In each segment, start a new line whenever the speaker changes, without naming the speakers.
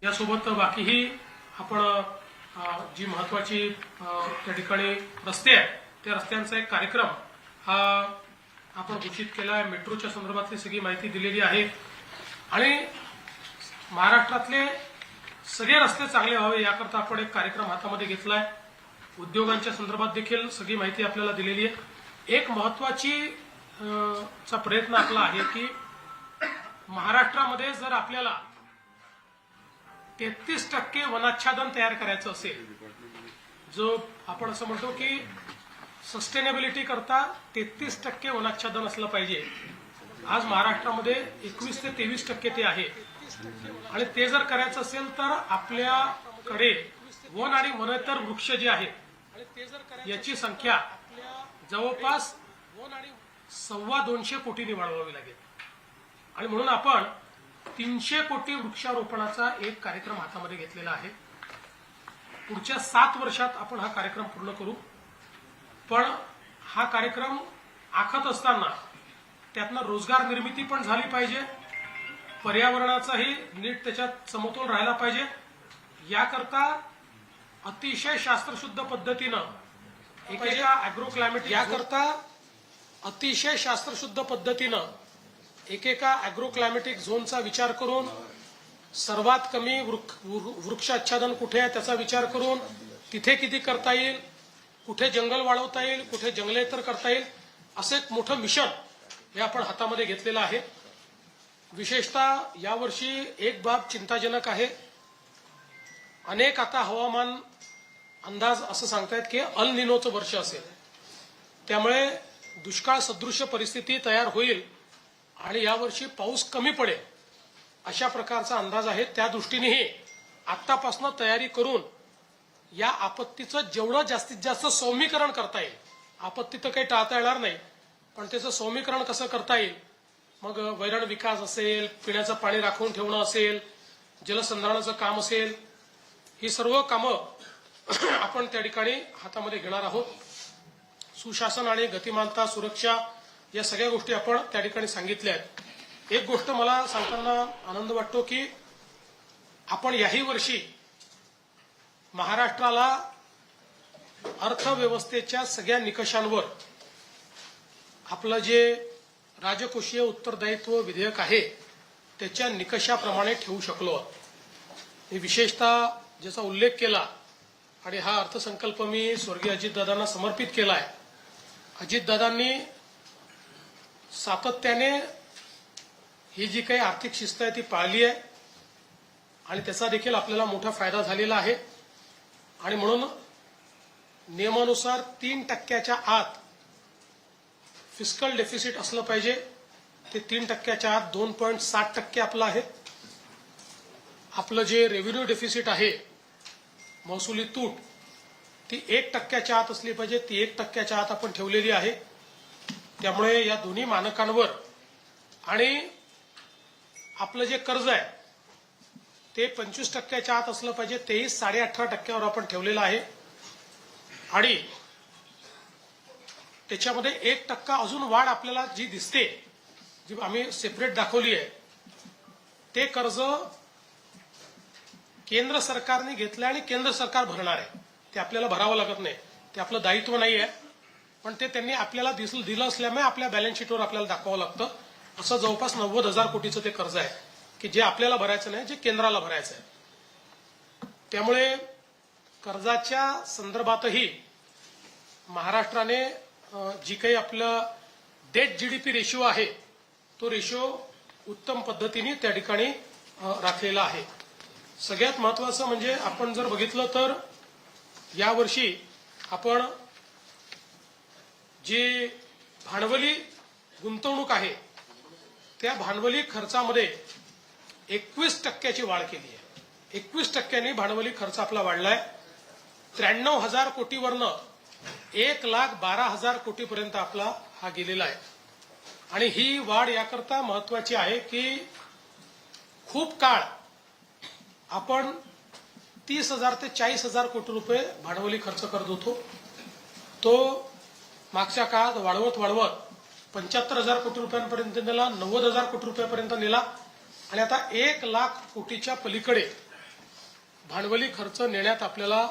यासोबत बाकीही आपण जी महत्त्वाची त्या ठिकाणी रस्ते आहेत त्या रस्त्यांचा एक कार्यक्रम हा आपण घोषित केला आहे। मेट्रोच्या संदर्भातली सगळी माहिती दिलेली आहे आणि महाराष्ट्रातले सगळे रस्ते चांगले व्हावे याकरता आपण एक कार्यक्रम हातामध्ये घेतला आहे। उद्योगांच्या संदर्भात देखील सगळी माहिती आपल्याला दिलेली आहे। एक महत्त्वाची चा प्रयत्न आपला आहे की महाराष्ट्रामध्ये जर आपल्याला 33% वनाच्छादन तयार करायचं असेल, जो आपण असं म्हणतो की सस्टेनेबिलिटी करता 33% वनाच्छादन असलं पाहिजे। आज महाराष्ट्रामध्ये 21 ते 23% ते आहे आणि ते जर करायचं असेल तर आपल्याकडे वन आणि वनेतर वृक्ष जे आहेत याची संख्या जवळपास 225 कोटींनी वाढवावी लागेल आणि म्हणून आपण 300 कोटी वृक्षारोपणाचा एक कार्यक्रम हातामध्ये घेतलेला आहे। पुढच्या 7 वर्षात आपण हा कार्यक्रम पूर्ण करू, पण हा कार्यक्रम आखत असताना त्यातनं रोजगार निर्मिती पण झाली पाहिजे, पर्यावरणाचाही नीट त्याच्यात समतोल राहिला पाहिजे। याकरता अतिशय शास्त्रशुद्ध पद्धतीनं एकेका अॅग्रोक्लायमॅटिक झोनचा विचार करून सर्वात कमी वृक्षाच्छादन कुठे आहे त्याचा विचार करून तिथे किती करता येईल, कुठे जंगल वाढवता येईल, कुठे जंगलेतर करता येईल, असं एक मोठं मिशन हे आपण हातामध्ये घेतलेलं आहे। विशेषतः यावर्षी एक बाब चिंताजनक आहे। अनेक आता हवामान अंदाज असं सांगतायत की अल निनोचं वर्ष असेल, त्यामुळे दुष्काळ सदृश परिस्थिती तयार होईल आणि यावर्षी पाऊस कमी पडेल अशा प्रकारचा अंदाज आहे। त्या दृष्टीनेही आतापासून तयारी करून या आपत्तीचं जेवढं जास्तीत जास्त सौम्यीकरण करता येईल, आपत्ती तर काही टाळता येणार नाही पण त्याचं सौम्यीकरण कसं करता येईल, मग वैरण विकास असेल, पिण्याचं पाणी राखून ठेवणं असेल, जलसंधारणाचं काम असेल, ही सर्व कामं आपण त्या ठिकाणी हातामध्ये घेणार आहोत। सुशासन आणि गतिमानता, सुरक्षा या सगळ्या गोष्टी आपण त्या ठिकाणी सांगितल्या आहेत। एक गोष्ट मला सांगताना आनंद वाटतो की आपण याही वर्षी महाराष्ट्राला अर्थव्यवस्थेच्या सगळ्या निकषांवर आपलं जे राजकोषीय उत्तरदायित्व विधेयक आहे त्याच्या निकषाप्रमाणे ठेवू शकलो। मी विशेषतः ज्याचा उल्लेख केला आणि हा अर्थसंकल्प मी स्वर्गीय अजितदादांना समर्पित केला आहे। अजितदादांनी सातत्याने ही जी काही आर्थिक शिस्त आहे ती पाळली आहे आणि त्याचा देखील आपल्याला मोठा फायदा झालेला आहे आणि म्हणून नियमानुसार 3% आत फिस्कल डेफिसिट असलं पाहिजे। ते 3% आत 2.7% आपलं आहे। आपलं जे रेव्हेन्यू डेफिसिट आहे, महसुली तूट, ती 1% आत असली पाहिजे, ती 1% आत आपण ठेवलेली आहे। त्यामुळे या दोन्ही मानकांवर आणि आपलं जे कर्ज आहे ते 25% आत असलं पाहिजे, तेही 18.5% आपण ठेवलेलं आहे आणि त्याच्यामध्ये 1% अजून वाढ आपल्याला जी दिसते, जी आम्ही सेपरेट दाखवली आहे, ते कर्ज केंद्र सरकारने घेतलं आणि केंद्र सरकार भरणार आहे। ते आपल्याला भरावं लागत नाही, ते आपलं दायित्व नाही आहे, पण ते त्यांनी आपल्याला दिलं असल्यामुळे आपल्या बॅलन्स शीटवर आपल्याला दाखवावं लागतं। असं जवळपास 90,000 कोटीचं ते कर्ज आहे की जे आपल्याला भरायचं नाही, जे केंद्राला भरायचं आहे। त्यामुळे कर्जाच्या संदर्भातही महाराष्ट्राने जी काही आपलं डेट जीडीपी रेशो आहे तो रेशो उत्तम पद्धतीने त्या ठिकाणी राखलेला आहे। सगळ्यात महत्त्वाचं म्हणजे आपण जर बघितलं तर यावर्षी आपण जी भांडवली गुंतवणूक आहे त्या भांडवली खर्चामध्ये 21% वाढ केली आहे। 21% भांडवली खर्च आपला वाढलाय। 93,000 कोटीवरनं 1,12,000 कोटीपर्यंत आपला हा गेलेला आहे आणि ही वाढ याकरता महत्वाची आहे की खूप काळ आपण 30,000 ते 40,000 कोटी रुपये भांडवली खर्च करत होतो, तो मागच्या काळात वाढवत 75,000 कोटी रुपयांपर्यंत नेला, 90,000 कोटी रुपयापर्यंत नेला आणि आता 1,00,000 कोटीच्या पलीकडे भांडवली खर्च नेण्यात आपल्याला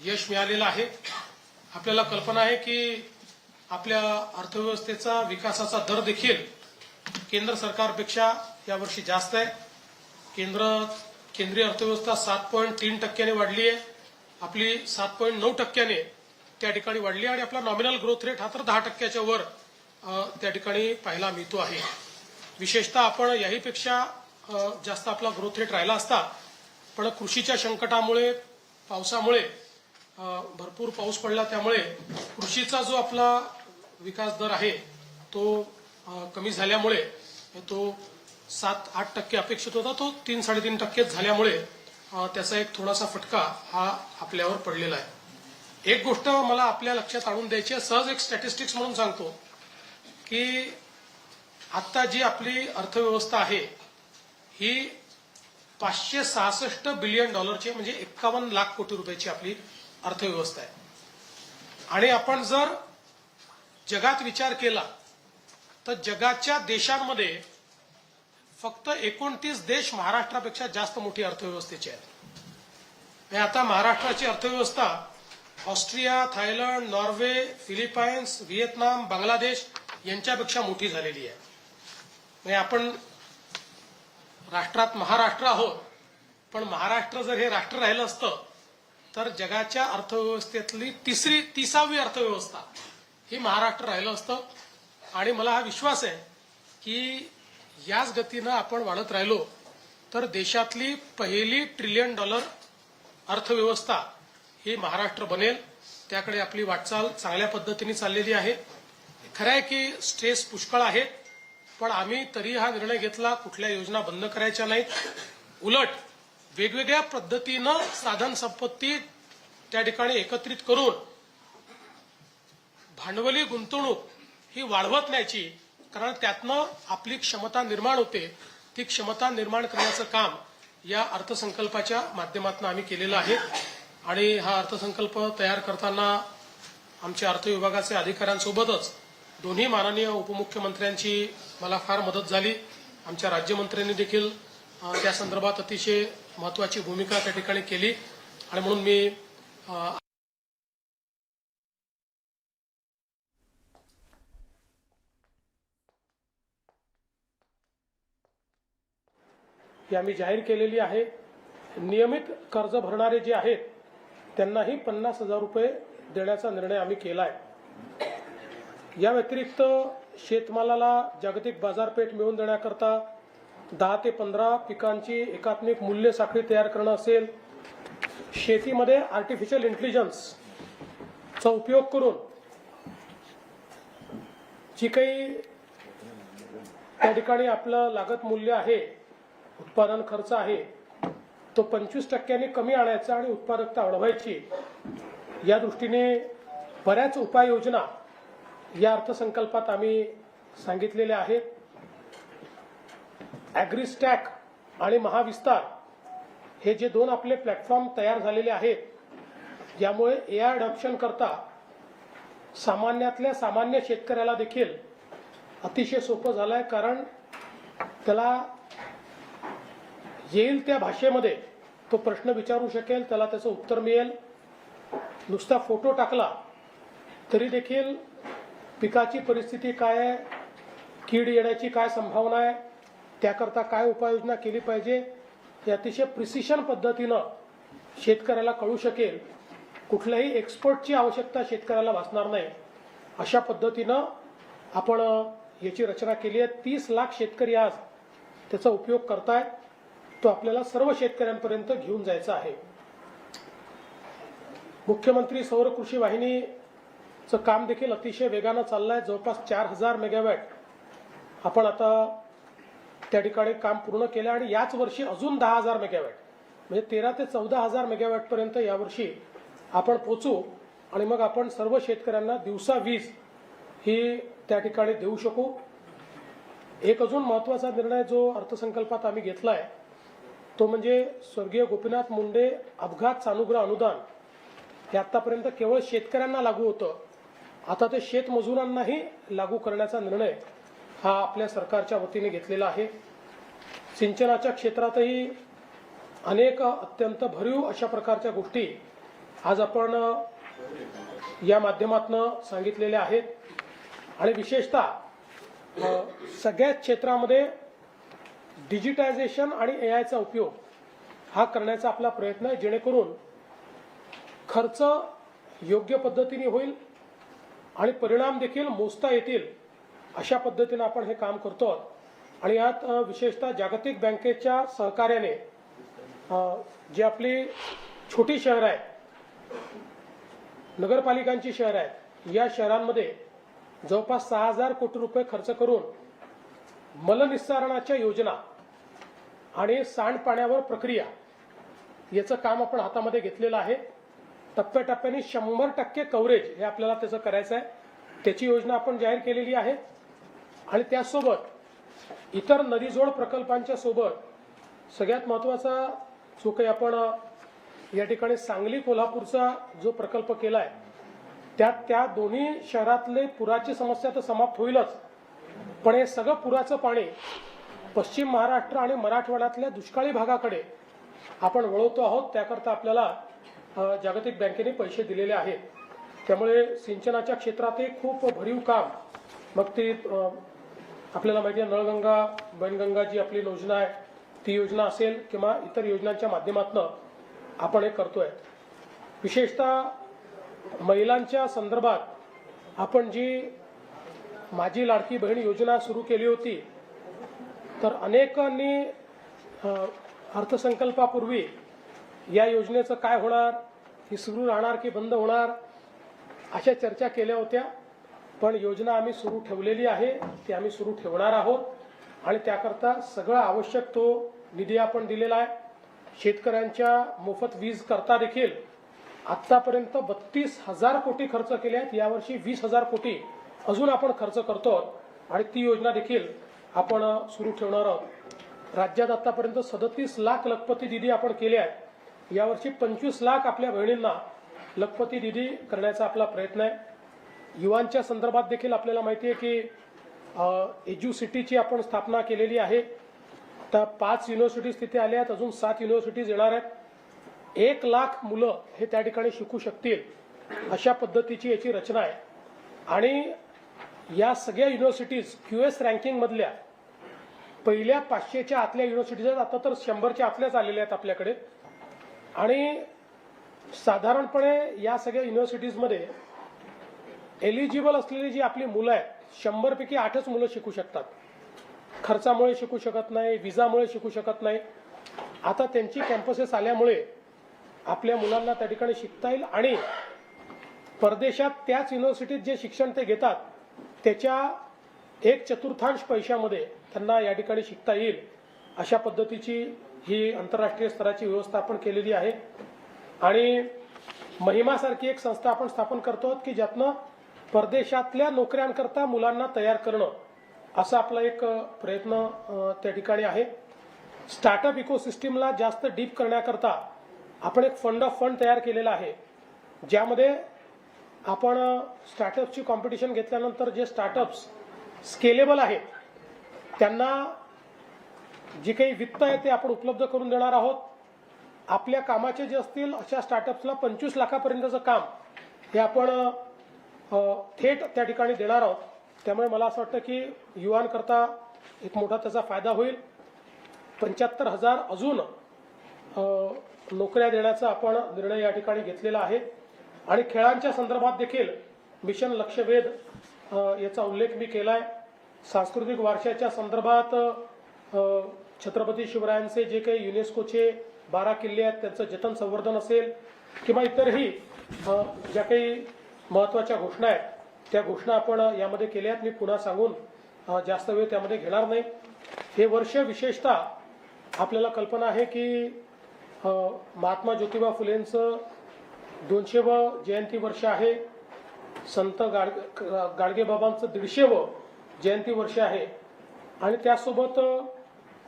यश मिळालेलं आहे. आपल्याला कल्पना आहे की आपल्या अर्थव्यवस्थेचा विकासाचा दर देखील केंद्र सरकारपेक्षा यावर्षी जास्त आहे. केंद्रीय अर्थव्यवस्था 7.3% वाढली आहे. आपली 7.9% त्या ठिकाणी वाढली आणि आपला नॉमिनल ग्रोथ रेट हा तर 10% वर त्या ठिकाणी पाहायला मिळतो आहे. विशेषतः आपण याहीपेक्षा जास्त आपला ग्रोथ रेट राहिला असता, पण कृषीच्या संकटामुळे पावसामुळे भरपूर पाऊस पडला, त्यामुळे कृषीचा जो आपला विकास दर आहे तो कमी झाल्यामुळे तो 7-8% अपेक्षित होता, तो 3-3.5% झाल्यामुळे त्याचा एक थोडासा फटका हा आपल्यावर पडलेला आहे. एक गोष्ट मला आपल्या लक्षात आणून द्यायची आहे, सहज एक स्टॅटिस्टिक्स म्हणून सांगतो की आता जी आपली अर्थव्यवस्था आहे ही $566 बिलियन म्हणजे 51 लाख कोटी रुपयाची आपली अर्थव्यवस्था आहे. आणि आपण जर जगात विचार केला तर जगाच्या देशांमध्ये फक्त 29 देश महाराष्ट्रापेक्षा जास्त मोठी अर्थव्यवस्थेचे आहेत. आता महाराष्ट्राची अर्थव्यवस्था Austria, Thailand, Norway, Philippines, Vietnam, Bangladesh यांच्यापेक्षा मोठी झालेली आहे. म्हणजे आपण राष्ट्रात महाराष्ट्र आहोत, पण महाराष्ट्र जर हे राष्ट्र राहिलं असतं तर जगाच्या अर्थव्यवस्थेतली 30वी अर्थव्यवस्था ही महाराष्ट्र राहिलं असतं. आणि मला हा विश्वास आहे की याच गतीनं आपण वाढत राहिलो तर देशातली पहिली $1 ट्रिलियन अर्थव्यवस्था ही महाराष्ट्र बनेल. त्याकडे आपली वाटचाल चांगल्या पद्धतीने चाललेली आहे. खरं आहे की स्ट्रेस पुष्कळ आहेत, पण आम्ही तरी हा निर्णय घेतला कुठल्या योजना बंद करायच्या नाहीत. उलट वेगवेगळ्या पद्धतीनं साधन संपत्ती त्या ठिकाणी एकत्रित करून भांडवली गुंतवणूक ही वाढवत न्यायची, कारण त्यातनं आपली क्षमता निर्माण होते. ती क्षमता निर्माण करण्याचं काम या अर्थसंकल्पाच्या माध्यमातून आम्ही केलेलं आहे. आणि हा अर्थसंकल्प तयार करताना आमच्या अर्थ विभागाचे अधिकाऱ्यांसोबतच दोन्ही माननीय उपमुख्यमंत्र्यांची मला फार मदत झाली. आमच्या राज्यमंत्र्यांनी देखील त्या संदर्भात अतिशय महत्वाची भूमिका त्या ठिकाणी केली. आणि म्हणून मी ही आम्ही जाहीर केलेली आहे. नियमित कर्ज भरणारे जे आहेत त्यांनाही $50,000 देण्याचा निर्णय आम्ही केला आहे. या व्यतिरिक्त शेतमालाला जागतिक बाजारपेठ मिळवून देण्याकरता 10 ते 15 पिकांची एकात्मिक मूल्य साखळी तयार करणं असेल, शेतीमध्ये आर्टिफिशियल इंटेलिजन्सचा उपयोग करून जी काही त्या ठिकाणी आपलं लागत मूल्य आहे, उत्पादन खर्च आहे, तो 25% कमी आणायचा आणि उत्पादकता वाढवायची, या दृष्टीने बऱ्याच उपाययोजना या अर्थसंकल्पात आम्ही सांगितलेल्या आहेत. ॲग्रीस्टॅक आणि महाविस्तार हे जे 2 आपले प्लॅटफॉर्म तयार झालेले आहेत, यामुळे एआय अडॉप्शन करता सामान्यातल्या सामान्य शेतकऱ्याला देखील अतिशय सोपं झालं आहे. कारण त्याला येईल त्या भाषेमध्ये तो प्रश्न विचारू शकेल, त्याला त्याचं उत्तर मिळेल. नुसता फोटो टाकला तरी देखील पिकाची परिस्थिती काय आहे, कीड येण्याची काय संभावना आहे, त्याकरता काय उपाययोजना केली पाहिजे, हे अतिशय प्रिसिशन पद्धतीनं शेतकऱ्याला कळू शकेल. कुठल्याही एक्सपर्टची आवश्यकता शेतकऱ्याला भासणार नाही. अशा पद्धतीनं आपण याची रचना केली आहे. 30 लाख शेतकरी आज त्याचा उपयोग करतायत. तो आपल्याला सर्व शेतकऱ्यांपर्यंत घेऊन जायचा आहे. मुख्यमंत्री सौर कृषी वाहिनीचं काम देखील अतिशय वेगानं चाललंय. जवळपास 4000 मेगावॅट आपण आता त्या ठिकाणी काम पूर्ण केलं आणि याच वर्षी अजून 10,000 मेगावॅट म्हणजे 13 ते 14,000 मेगावॅट पर्यंत यावर्षी आपण पोहोचू आणि मग आपण सर्व शेतकऱ्यांना दिवसा वीज ही त्या ठिकाणी देऊ शकू. एक अजून महत्वाचा निर्णय जो अर्थसंकल्पात आम्ही घेतलाय तो म्हणजे स्वर्गीय गोपीनाथ मुंडे अपघात सानुग्रह अनुदान हे आतापर्यंत केवळ शेतकऱ्यांना लागू होतं. आता ते शेतमजुरांनाही लागू करण्याचा निर्णय हा आपल्या सरकारच्या वतीने घेतलेला आहे. सिंचनाच्या क्षेत्रातही अनेक अत्यंत भरीव अशा प्रकारच्या गोष्टी आज आपण या माध्यमातून सांगितलेल्या आहेत आणि विशेषतः सगळ्याच क्षेत्रामध्ये डिजिटायझेशन आणि एआयचा उपयोग हा करण्याचा आपला प्रयत्न आहे, जेणेकरून खर्च योग्य पद्धतीने होईल आणि परिणाम देखील मोजता येतील अशा पद्धतीने आपण हे काम करतो. आणि यात विशेषतः जागतिक बँकेच्या सहकार्याने जी आपली छोटी शहरं आहेत, नगरपालिकांची शहरं आहेत, या शहरांमध्ये जवळपास 6000 कोटी रुपये खर्च करून मलनिस्सारणाच्या योजना आणि सांडपाण्यावर प्रक्रिया याचं काम आपण हातामध्ये घेतलेलं आहे. टप्प्याटप्प्याने 100% कव्हरेज हे आपल्याला त्याचं करायचं आहे. त्याची योजना आपण जाहीर केलेली आहे आणि त्यासोबत इतर नदीजोड प्रकल्पांच्या सोबत सगळ्यात महत्त्वाचा जो काही आपण या ठिकाणी सांगली कोल्हापूरचा जो प्रकल्प केला आहे त्या दोन्ही शहरातले पुराची समस्या तर समाप्त होईलच, पण हे सगळं पुराचं पाणी पश्चिम महाराष्ट्र आणि मराठवाड्यातल्या दुष्काळी भागाकडे आपण वळवतो आहोत. त्याकरता आपल्याला जागतिक बँकेने पैसे दिलेले आहेत. त्यामुळे सिंचनाच्या क्षेत्रात एक खूप भरीव काम, मग ती आपल्याला माहिती आहे नळगंगा वैनगंगा जी आपली योजना आहे ती योजना असेल किंवा इतर योजनांच्या माध्यमातून आपण हे करतोय. विशेषतः महिलांच्या संदर्भात आपण जी माझी लाडकी बहीण योजना सुरू केली होती, तर अनेकांनी अर्थसंकल्पापूर्वी या योजनेचं काय होणार, ही सुरू राहणार की बंद होणार, अशा चर्चा केल्या होत्या. पण योजना आम्ही सुरू ठेवलेली आहे, ती आम्ही सुरू ठेवणार आहोत आणि त्याकरता सगळं आवश्यक तो निधी आपण दिलेला आहे. शेतकऱ्यांच्या मोफत वीज करता देखील आतापर्यंत 32,000 कोटी खर्च केले आहेत. यावर्षी 20,000 कोटी अजून आपण खर्च करतो आणि ती योजना देखील आपण सुरू ठेवणार आहोत. राज्यात आतापर्यंत 37 लाख लखपती दिदी आपण केले आहेत. यावर्षी 25 लाख आपल्या बहिणींना लखपती दिदी करण्याचा आपला प्रयत्न आहे. युवांच्या संदर्भात देखील आपल्याला माहिती आहे की एज्युसिटीची आपण स्थापना केलेली आहे. आता 5 युनिव्हर्सिटीज तिथे आल्या आहेत, अजून 7 युनिव्हर्सिटीज येणार आहेत. 1 लाख मुलं हे त्या ठिकाणी शिकू शकतील अशा पद्धतीची याची रचना आहे. आणि या सगळ्या युनिव्हर्सिटीज QS रँकिंगमधल्या पहिल्या 500च्या आतल्या युनिव्हर्सिटीज आहेत. आता तर 100च्या आतल्याच आलेल्या आहेत आपल्याकडे. आणि साधारणपणे या सगळ्या युनिव्हर्सिटीजमध्ये एलिजिबल असलेली जी आपली मुलं आहेत, 100 पैकी 8च मुलं शिकू शकतात. खर्चामुळे शिकू शकत नाही, विजामुळे शिकू शकत नाही. आता त्यांची कॅम्पसेस आल्यामुळे आपल्या मुलांना त्या ठिकाणी शिकता येईल आणि परदेशात त्याच युनिव्हर्सिटीत जे शिक्षण ते घेतात त्याच्या 1/4 पैशामध्ये त्यांना या ठिकाणी शिकता येईल अशा पद्धतीची ही आंतरराष्ट्रीय स्तराची व्यवस्था आपण केलेली आहे. आणि महिमासारखी एक संस्था आपण स्थापन करतो की ज्यातनं परदेशातल्या नोकऱ्यांकरता मुलांना तयार करणं असा आपला एक प्रयत्न त्या ठिकाणी आहे. स्टार्टअप इकोसिस्टीमला जास्त डीप करण्याकरता आपण एक फंड ऑफ फंड तयार केलेला आहे, ज्यामध्ये आपण स्टार्टअपची कॉम्पिटिशन घेतल्यानंतर जे स्टार्टअप्स स्केलेबल आहेत त्यांना जी काही वित्त आहे ते आपण उपलब्ध करून देणार आहोत. आपल्या कामाचे जे असतील अशा स्टार्टअप्सला 25 लाखापर्यंतचं काम हे आपण थेट त्या ठिकाणी देणार आहोत. त्यामुळे मला असं वाटतं की युवांकरता एक मोठा त्याचा फायदा होईल. 75,000 अजून नोकऱ्या देण्याचा आपण निर्णय या ठिकाणी घेतलेला आहे. आणि खेळांच्या संदर्भात देखील मिशन लक्षवेध याचा उल्लेख मी केला आहे. सांस्कृतिक वारशाच्या संदर्भात छत्रपती शिवरायांचे जे काही युनेस्कोचे 12 किल्ले आहेत त्यांचं जतन संवर्धन असेल किंवा इतरही ज्या काही महत्त्वाच्या घोषणा आहेत त्या घोषणा आपण यामध्ये केल्या आहेत. मी पुन्हा सांगून जास्त वेळ त्यामध्ये घेणार नाही. हे वर्ष विशेषतः आपल्याला कल्पना आहे की महात्मा ज्योतिबा फुलेंचं 200वे जयंती वर्ष आहे. संत गाडगेबाबांचं 150वे जयंती वर्ष आहे. आणि त्यासोबत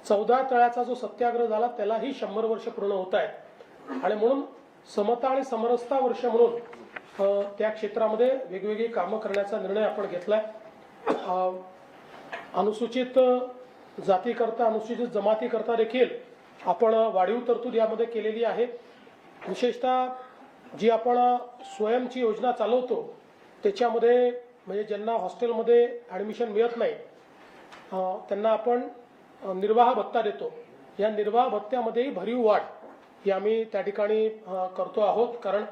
14 तळ्याचा जो सत्याग्रह झाला त्यालाही 100 वर्ष पूर्ण होत आहेत. आणि म्हणून समता आणि समरसता वर्ष म्हणून त्या क्षेत्रामध्ये वेगवेगळी कामं करण्याचा निर्णय आपण घेतलाय. अनुसूचित जातीकरता अनुसूचित जमातीकरता देखील आपण वाढीव तरतूद यामध्ये केलेली आहे। विशेषतः जी आपण स्वयंची योजना चालवतो त्याच्यामध्ये म्हणजे ज्यांना हॉस्टेलमध्ये ॲडमिशन मिळत नाही त्यांना आपण निर्वाह भत्ता देतो। या निर्वाह भत्त्यामध्येही भरीव वाढ ही आम्ही त्या ठिकाणी करतो आहोत, कारण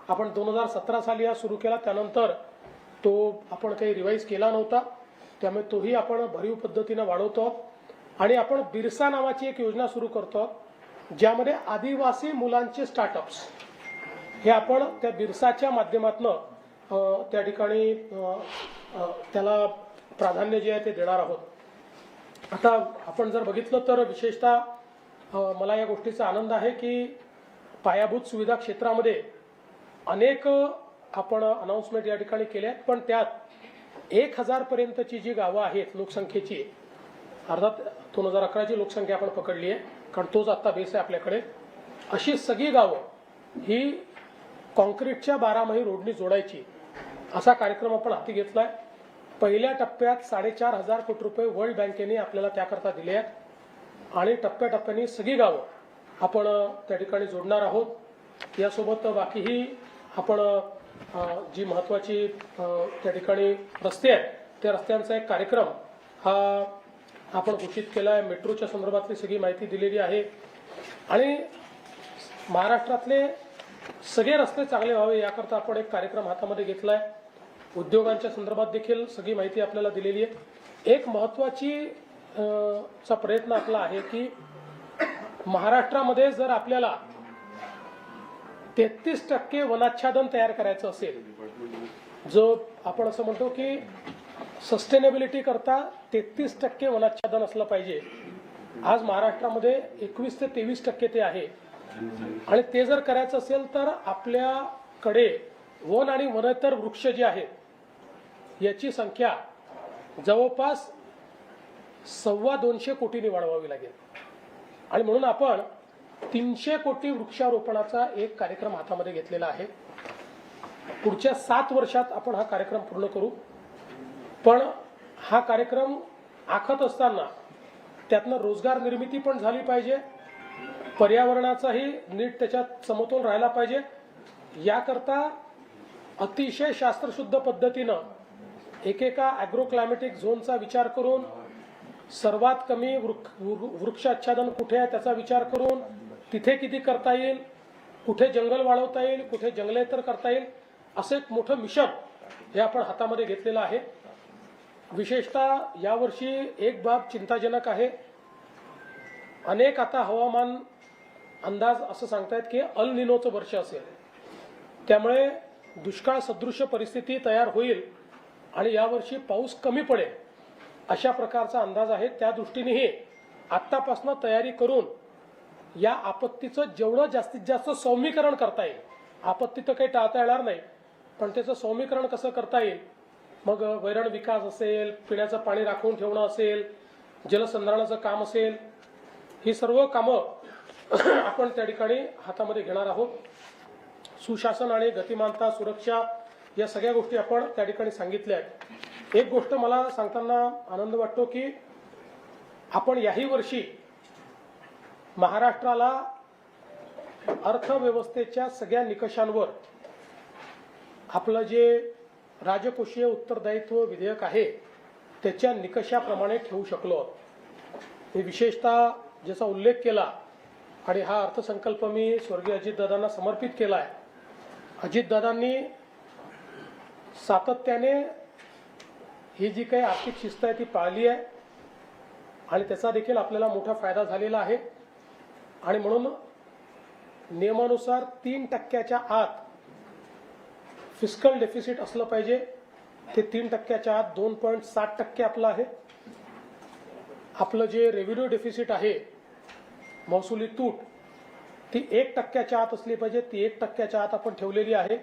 आपण 2017 साली हा सुरू केला, त्यानंतर तो आपण काही रिवाईज केला नव्हता, त्यामुळे तोही आपण भरीव पद्धतीने वाढवतो। आणि आपण बिरसा नावाची एक योजना सुरू करतो ज्यामध्ये आदिवासी मुलांचे स्टार्टअप्स हे आपण त्या बिरसाच्या माध्यमातून त्या ठिकाणी त्याला प्राधान्य जे आहे ते देणार आहोत। आता आपण जर बघितलं तर विशेषतः मला या गोष्टीचा आनंद आहे की पायाभूत सुविधा क्षेत्रामध्ये अनेक आपण अनाउन्समेंट या ठिकाणी केल्या आहेत, पण त्यात 1000 पर्यंतची जी गावं आहेत लोकसंख्येची, अर्थात 2011ची लोकसंख्या आपण पकडली आहे कारण तोच आता बेस आहे आपल्याकडे, अशी सगळी गावं ही कॉन्क्रीटच्या 12 रोडनी जोडायची असा कार्यक्रम आपण हाती घेतला आहे। पहिल्या टप्प्यात 4500 कोटी रुपये वर्ल्ड बँकेने आपल्याला त्याकरता दिले आहेत आणि टप्प्याटप्प्याने सगळी गावं आपण त्या ठिकाणी जोडणार आहोत। यासोबत बाकीही आपण जी महत्त्वाची त्या ठिकाणी रस्ते आहेत त्या रस्त्यांचा एक कार्यक्रम हा आपण घोषित केला आहे। मेट्रोच्या संदर्भातली सगळी माहिती दिलेली आहे आणि महाराष्ट्रातले सगळे रस्ते चांगले व्हावे याकरता आपण एक कार्यक्रम हातामध्ये घेतला आहे। उद्योगांच्या संदर्भात देखील सगळी माहिती आपल्याला दिलेली आहे। एक महत्त्वाची चा प्रयत्न आपला आहे की महाराष्ट्रामध्ये जर आपल्याला 33% वनाच्छादन तयार करायचं असेल, जो आपण असं म्हणतो की सस्टेनेबिलिटी करता 33% वनाच्छादन असलं पाहिजे। आज महाराष्ट्रामध्ये 21 ते 23% ते आहे आणि ते जर करायचं असेल तर आपल्याकडे वन आणि वनेतर वृक्ष जे आहेत याची संख्या जवळपास 225 कोटींनी वाढवावी लागेल आणि म्हणून आपण 300 कोटी वृक्षारोपणाचा एक कार्यक्रम हातामध्ये घेतलेला आहे। पुढच्या 7 वर्षात आपण हा कार्यक्रम पूर्ण करू, पण हा कार्यक्रम आखत असताना त्यातनं रोजगार निर्मिती पण झाली पाहिजे, पर्यावरणाचाही नीट त्याच्यात समतोल राहिला पाहिजे। याकरता अतिशय शास्त्रशुद्ध पद्धतीनं एकेका ॲग्रो क्लायमॅटिक झोनचा विचार करून सर्वात कमी वृक्षाच्छादन कुठे आहे त्याचा विचार करून तिथे किती करता येईल, कुठे जंगल वाढवता येईल, कुठे जंगलेतर करता येईल, असं एक मोठं मिशन हे आपण हातामध्ये घेतलेलं आहे। विशेषतः यावर्षी एक बाब चिंताजनक आहे। अनेक आता हवामान अंदाज असं सांगतायत की अल निनोचं वर्ष असेल, त्यामुळे दुष्काळ सदृश्य परिस्थिती तयार होईल आणि यावर्षी पाऊस कमी पडेल अशा प्रकारचा अंदाज आहे। त्या दृष्टीनेही आत्तापासून तयारी करून या आपत्तीचं जेवढं जास्तीत जास्त सौम्यीकरण करता येईल, आपत्ती तर काही टाळता येणार नाही पण त्याचं सौम्यीकरण कसं करता येईल, मग वैरण विकास असेल, पिण्याचं पाणी राखून ठेवणं असेल, जलसंधारणाचं काम असेल, ही सर्व कामं आपण त्या ठिकाणी हातामध्ये घेणार आहोत। सुशासन आणि गतिमानता, सुरक्षा या सगळ्या गोष्टी आपण त्या ठिकाणी सांगितल्या आहेत। एक गोष्ट मला सांगताना आनंद वाटतो की आपण याही वर्षी महाराष्ट्राला अर्थव्यवस्थेच्या सगळ्या निकषांवर आपलं जे राजकोषीय उत्तरदायित्व विधेयक आहे त्याच्या निकषाप्रमाणे ठेवू शकलो। मी विशेषतः ज्याचा उल्लेख केला आणि हा अर्थसंकल्प मी स्वर्गीय अजितदादांना समर्पित केला आहे। अजितदादांनी सातत्याने ही जी काही आर्थिक शिस्त आहे ती पाळली आहे आणि त्याचा देखील आपल्याला मोठा फायदा झालेला आहे आणि म्हणून नियमानुसार 3% आत फिस्कल डेफिसिट असलं पाहिजे। ते 3% आत 2.7% आपलं आहे। आपलं जे रेव्हेन्यू डेफिसिट आहे, महसुली तूट, ती 1% आत असली पाहिजे, ती 1% आत आपण ठेवलेली आहे।